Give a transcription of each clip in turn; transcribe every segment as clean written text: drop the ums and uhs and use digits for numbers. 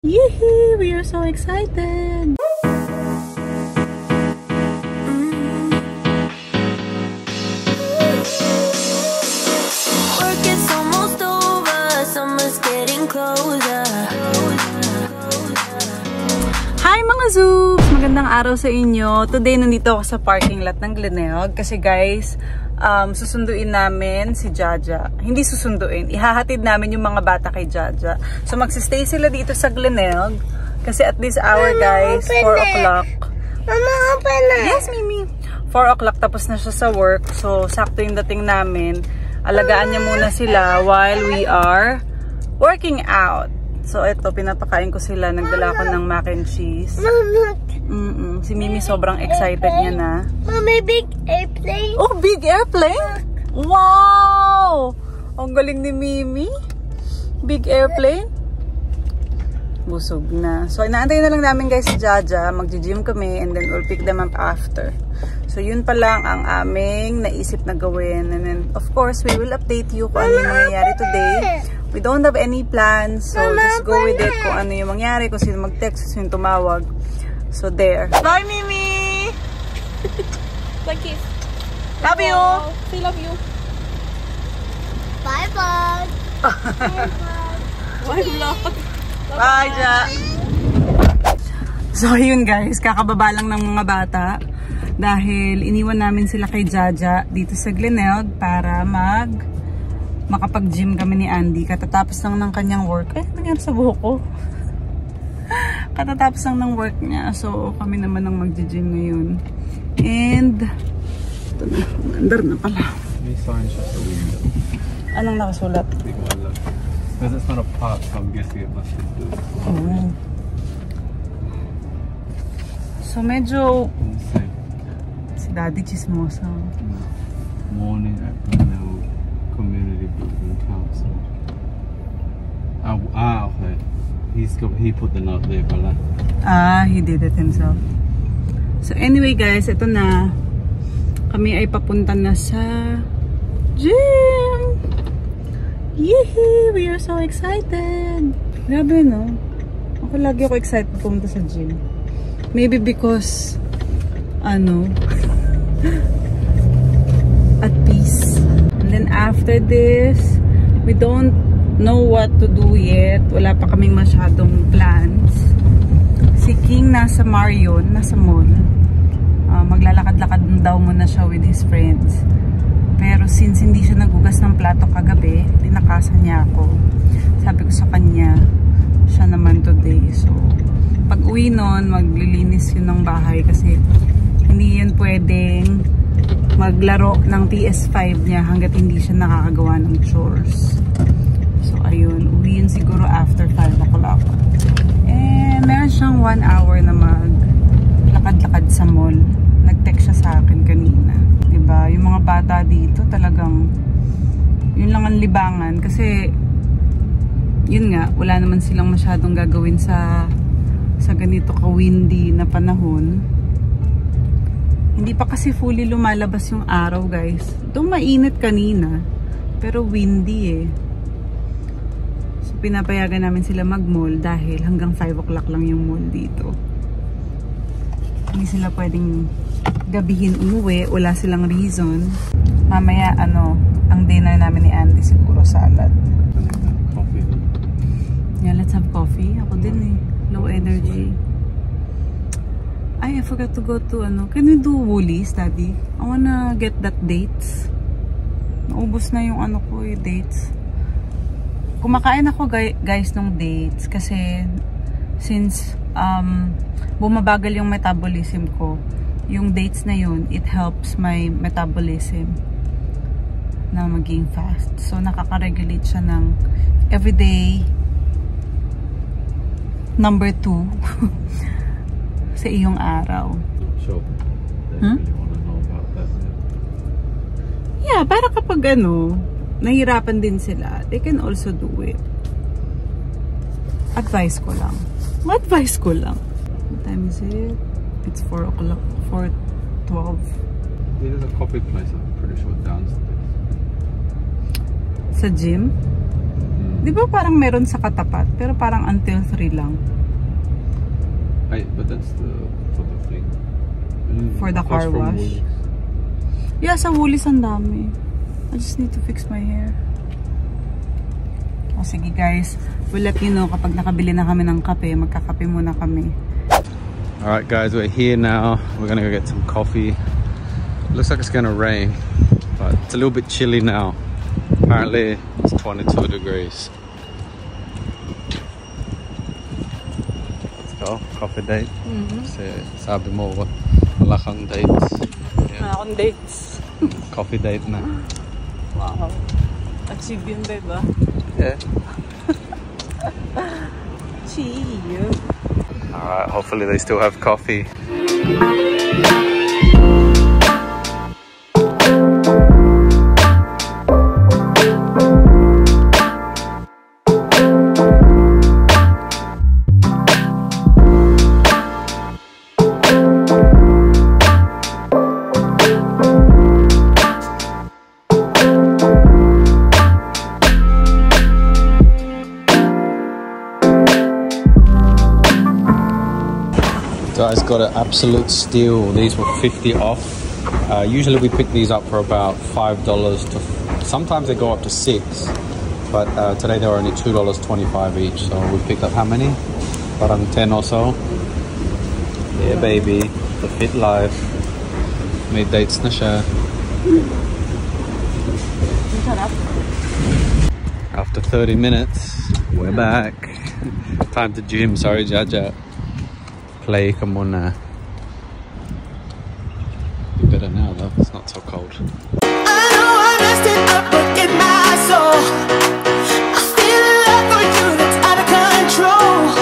Yee! We are so excited! Work is almost over, summer's getting closer. Hi mga Zoobs! Magandang araw sa inyo. Today nandito ako sa parking lot ng Gleneagles kasi guys, susunduin namin si Jaja. Hindi susunduin, ihahatid namin yung mga bata kay Jaja. So magsistay sila dito sa Gleneagles kasi at this hour guys, 4 o'clock. Mama, open na! Yes, Mimi! 4 o'clock tapos na siya sa work. So sakto yung dating namin. Alagaan niya muna sila while we are working out. So ito, pinapakain ko sila. Nagdala ko ng mac and cheese. Mama, Si Mimi sobrang excited niya na. Mama, big airplane. Oh, big airplane? Wow! Ang galing ni Mimi. Big airplane. Busog na. So, inaantay na lang namin guys si Jaja. Magji-gym kami and then we'll pick them up after. So, yun pa lang ang aming naisip na gawin. And then, of course, we will update you kung ano yung mangyayari today. We don't have any plans. So, just go with it kung ano yung mangyari. Kung sino mag-text, sino tumawag. So, there. Bye, Mimi! Like kiss. Love you! Say love you. Bye-bye. Bye vlog. Bye, Ja! So, yun guys. Kakababa lang ng mga bata. Dahil iniwan namin sila kay Jaja dito sa Gleneagles para makapag-gym kami ni Andy. Katatapos lang ng kanyang work. Nangyari sa buhok ko. Katatapos lang ng work niya. So, kami naman ang mag-gym ngayon. And, ito na. Under na pala. May sign siya sa window. Anong nakasulat? Hindi ko alam. Because it's not a park, so I'm guessing it must have been. Oh. So, medyo si Daddy chismosa. Morning at Gleneagles Community Building Council. Okay. He put the note there, pala. He did it himself. So anyway guys, ito na. Kami ay papunta na sa gym! Yee! We are so excited! Grabe no? Ako lagi ako excited pumunta sa gym. Maybe because at peace. And then after this, we don't know what to do yet. Wala pa kaming masyadong plans. Si King nasa Marion, nasa mall. Maglalakad-lakad daw muna siya with his friends. Pero since hindi siya nagugas ng plato kagabi, tinakasan niya ako. Sabi ko sa kanya, siya naman today. So, pag uwi nun, maglilinis yun ng bahay kasi hindi yan pwedeng maglaro ng PS5 niya hanggat hindi siya nakakagawa ng chores. So, ayun. Uwi yun siguro after 5 o'clock. And meron siyang 1 hour na maglakad-lakad sa mall. Nag-text siya sa akin kanina. Diba? Yung mga bata dito talagang yun lang ang libangan. Kasi yun nga, wala naman silang masyadong gagawin sa ganito ka-windy na panahon. Hindi pa kasi fully lumalabas yung araw guys. Ito mainit kanina. Pero windy eh. Pinapayagan namin sila mag-mall dahil hanggang 5 o'clock lang yung mall dito. Hindi sila pwedeng gabihin umuwi. Wala silang reason. Mamaya, ang dinner namin ni Andy siguro salad. Coffee. Yeah, let's have coffee. Ako din eh. Low energy. Ay, I forgot to go to can we do Woolies, Daddy? I wanna get that dates. Naubos na yung ko yung dates. Kumakain ako guys ng dates kasi since bumabagal yung metabolism ko, yung dates na yun, it helps my metabolism na maging fast. So nakaka-regulate siya ng everyday number 2 sa iyong araw. Sure. They really want to know about that. Yeah, para kapag nahirapan din sila, they can also do it. Advice ko lang. Advice ko lang. What time is it? It's 4 o'clock. 4:12. There's a coffee place, I'm pretty sure, downstairs. Sa gym? Di ba parang meron sa katapat? Pero parang until 3 lang. Hey, but that's for the thing. For the car Across from wash. Woolies. Yeah, sa Woolies ang dami. I just need to fix my hair. O sige guys, we'll let you know kapag nakabili na kami ng kape. Magkakape muna kami. Alright guys, we're here now. We're gonna go get some coffee. Looks like it's gonna rain, but it's a little bit chilly now. Apparently it's 22 degrees. Let's go, coffee date. Kasi sabi mo, wala kang dates. Wala akong dates. Coffee date na. Wow. Achieve yun, babe, ah. Yeah. Cheers. Alright, hopefully they still have coffee. Guys, got an absolute steal. These were 50 off. Usually we pick these up for about $5 to, sometimes they go up to $6, but today they were only $2.25 each. So we picked up how many? Parang 10 or so. Yeah, baby, the Fit Life. May dates na siya. After 30 minutes, we're back. Time to gym. Sorry, Jaja. Play ka muna. Be better now though, it's not so cold. I know I messed it up, but in my soul, I feel a love for you that's out of control.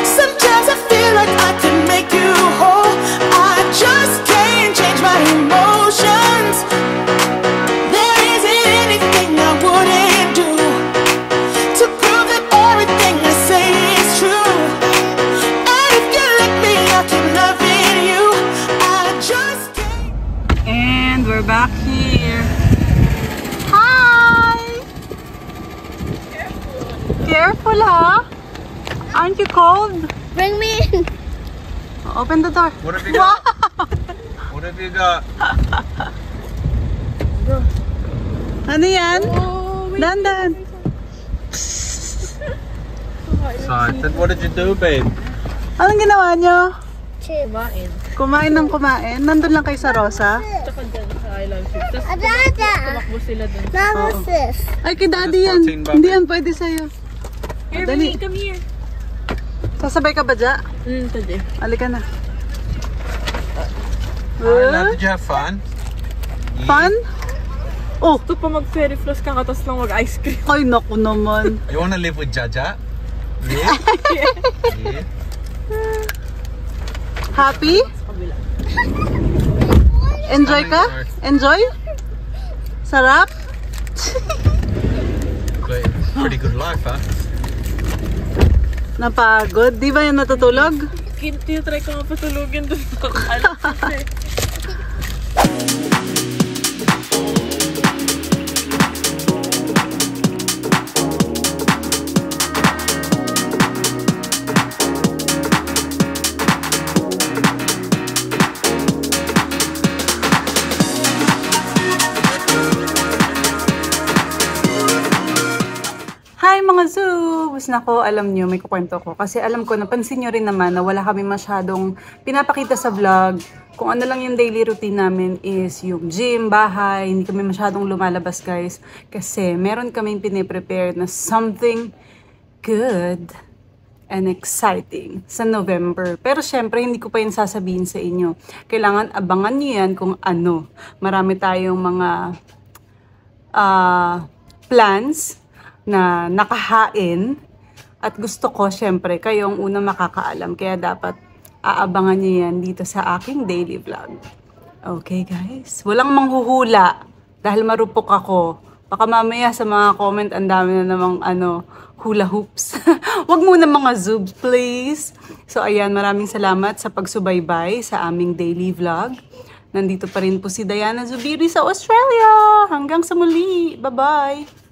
Sometimes I feel like I can make you whole. I just can't change my emotions. There isn't anything I wouldn't do to prove that everything I say is true. And if you let me, I'll keep loving you. I just can't. And we're back here. Hi! Careful, ha? Aren't you cold? Bring me in. Open the door. What have you got? What have you got? Ano yan? Oh, wait. Dandan. Then what did you do, babe? Anong ginawa nyo? Kumain. Kumain ng kumain? Nandun lang kayo sa Rosa? Tsaka dyan sa I Love You. Tapos tumakbo sila dun. Oo. Ay, kay daddy yan. Protein bar. Hindi yan pwede sa'yo. Here, Dali. Vinny, come here. Sasabay ka ba dyan? Tadi. Halika na. Did you have fun? Fun? Oh, Ito pa mag-fairy floss ka tapos lang mag-ice cream. ay naku naman. You wanna live with Jaja? Yeah? Yeah. Happy? Enjoy ka? Enjoy? Sarap? Great. Pretty good life, huh? Napagod? Di ba yan natutulog? Tinatry ko nga patulugin dun sa alam kasi. Hi mga zoobs! Nako, alam nyo, may kukwento ko. Kasi alam ko, napansin nyo rin naman na wala kami masyadong pinapakita sa vlog. Kung ano lang yung daily routine namin is yung gym, bahay. Hindi kami masyadong lumalabas, guys. Kasi meron kaming piniprepare na something good and exciting sa November. Pero syempre, hindi ko pa yun sasabihin sa inyo. Kailangan abangan nyo yan kung ano. Marami tayong mga plans na nakahain at gusto ko syempre kayong unang makakaalam kaya dapat aabangan niyo yan dito sa aking daily vlog. Okay guys, walang manghuhula dahil marupok ako. Baka mamaya sa mga comment ang dami na namang hula hoops. Wag muna mga zoobs please. So ayan, maraming salamat sa pagsubaybay sa aming daily vlog. Nandito pa rin po si Diana Zubiri sa Australia. Hanggang sa muli. Bye-bye.